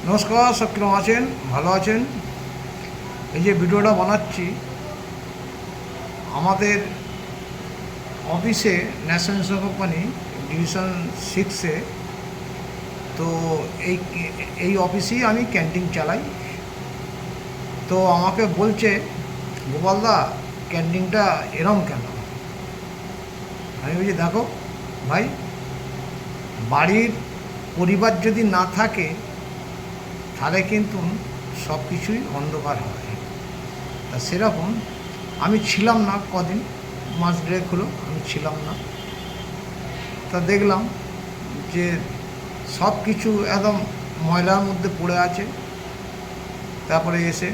নমস্কার, সব কিরকম আছেন? ভালো আছেন? এই যে ভিডিওটা বানাচ্ছি আমাদের অফিসে ন্যাশনাল ইন্স্যুরেন্স কোম্পানি ডিভিশন 6-এ। তো এই এই অফিসেই আমি ক্যান্টিন চালাই। তো আমাকে বলছে, গোপালদা ক্যান্টিনটা এরম কেন? আমি বলছি, দেখো ভাই, বাড়ির পরিবার যদি না থাকে তাহলে কিন্তু সব কিছুই অন্ধকার হয়। তা সেরকম আমি ছিলাম না, কদিন মাস দেড়েক হলো আমি ছিলাম না। তা দেখলাম যে সব কিছু একদম ময়লার মধ্যে পড়ে আছে। তারপরে এসে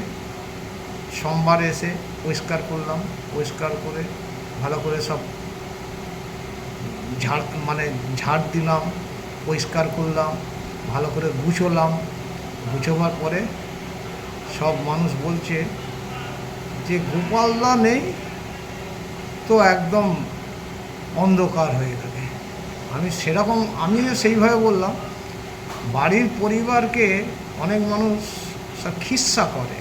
সোমবার এসে পরিষ্কার করলাম, পরিষ্কার করে ভালো করে সব ঝাড় দিলাম, পরিষ্কার করলাম, ভালো করে গুছোলাম। গুছোবার পরে সব মানুষ বলছে যে গোপালদা নেই তো একদম অন্ধকার হয়ে যাবে। আমিও সেইভাবে বললাম, বাড়ির পরিবারকে অনেক মানুষ সব খিস্সা করে,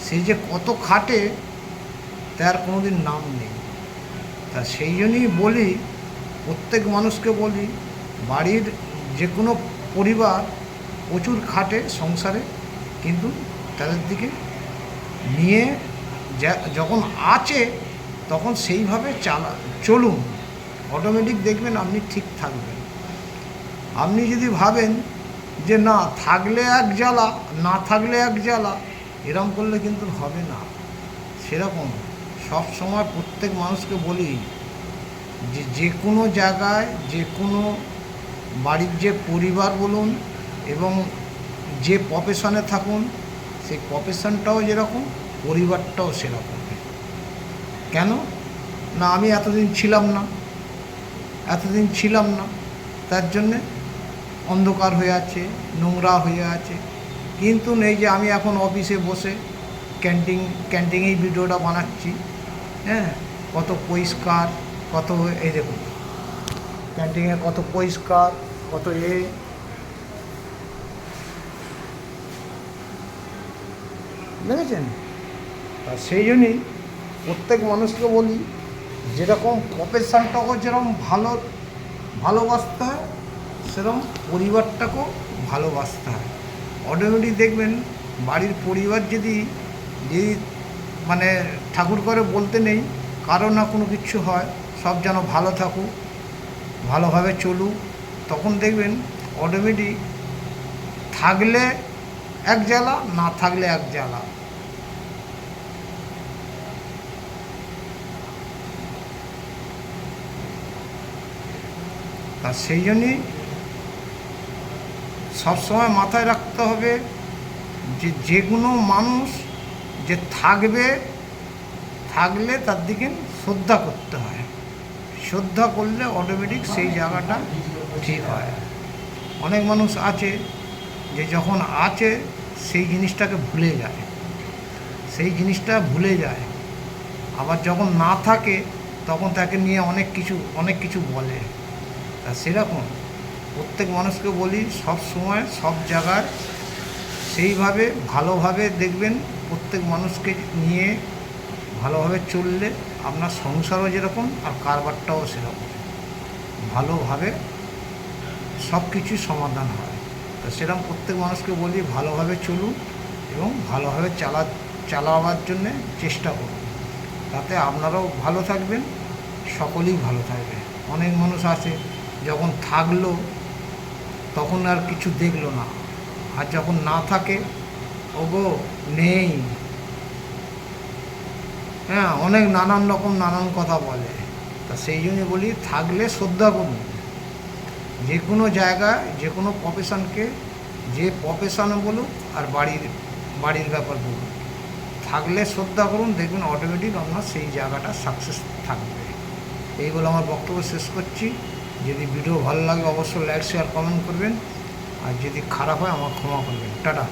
সে যে কত খাটে তার কোনো দিন নাম নেই। তা সেই জন্যই বলি, প্রত্যেক মানুষকে বলি, বাড়ির যে কোনো পরিবার প্রচুর খাটে সংসারে, কিন্তু তাদের দিকে নিয়ে যখন আছে তখন সেইভাবে চলুন, অটোমেটিক দেখবেন আপনি ঠিক থাকবেন। আপনি যদি ভাবেন যে না থাকলে এক জ্বালা, না থাকলে এক জ্বালা, এরম করলে কিন্তু হবে না। সেরকম সব সময় প্রত্যেক মানুষকে বলি যে কোনো জায়গায়, যে কোনো বাড়ির যে পরিবার বলুন এবং যে প্রফেশনে থাকুন, সেই প্রফেশনটাও যেরকম, পরিবারটাও সেরকম। কেন না, আমি এতদিন ছিলাম না, তার জন্যে অন্ধকার হয়ে আছে, নোংরা হয়ে আছে। কিন্তু এই যে আমি এখন অফিসে বসে ক্যান্টিনেই ভিডিওটা বানাচ্ছি, হ্যাঁ, কত পরিষ্কার, কত এই দেখুন ক্যান্টিনে কত পরিষ্কার, কত দেখেছেন। আর সেই জন্যই প্রত্যেক মানুষকে বলি, যেরকম প্রফেশনটাকেও যেরকম ভালোবাসতে হয়, সেরকম পরিবারটাকেও ভালোবাসতে হয়। অটোমেটিক দেখবেন বাড়ির পরিবার যদি ঠাকুর করে বলতে নেই, কারো না কোনো কিছু হয়, সব যেন ভালো থাকুক, ভালোভাবে চলুক, তখন দেখবেন অটোমেটিক থাকলে এক জ্বালা, না থাকলে এক জ্বালা। তা সেই জন্যই সবসময় মাথায় রাখতে হবে যে কোনো মানুষ যে থাকলে তার দিকে শ্রদ্ধা করতে হয়। শ্রদ্ধা করলে অটোমেটিক সেই জায়গাটা ঠিক হয়। অনেক মানুষ আছে যে যখন আছে সেই জিনিসটাকে ভুলে যায়, আবার যখন না থাকে তখন তাকে নিয়ে অনেক কিছু বলে। তা সেরকম প্রত্যেক মানুষকে বলি, সব সময় সব জায়গায় সেইভাবে ভালোভাবে দেখবেন, প্রত্যেক মানুষকে নিয়ে ভালোভাবে চললে আপনার সংসারও যেরকম আর কারবারটাও সেরকম ভালোভাবে সব কিছুই সমাধান হয়। তা সেরকম প্রত্যেক মানুষকে বলি, ভালোভাবে চলুন এবং ভালোভাবে চালাবার জন্যে চেষ্টা করুন, তাতে আপনারাও ভালো থাকবেন, সকলেই ভালো থাকবে। অনেক মানুষ আছে যখন থাকলো তখন আর কিছু দেখলো না, আর যখন না থাকে ওগো নেই, হ্যাঁ, অনেক নানান কথা বলে। তা সেই জন্য বলি, থাকলে শ্রদ্ধা করুন। যে কোনো জায়গায়, যে কোনো প্রফেশনকে, যে প্রফেশনে বলুক আর বাড়ির ব্যাপার বলুন, থাকলে শ্রদ্ধা করুন, দেখবেন অটোমেটিক আপনার সেই জায়গাটা সাকসেস থাকবে। এই বলে আমার বক্তব্য শেষ করছি। যদি ভিডিও ভালো লাগে অবশ্যই লাইক, শেয়ার, কমেন্ট করবেন, আর যদি খারাপ হয় আমার ক্ষমা করবেন। টাটা।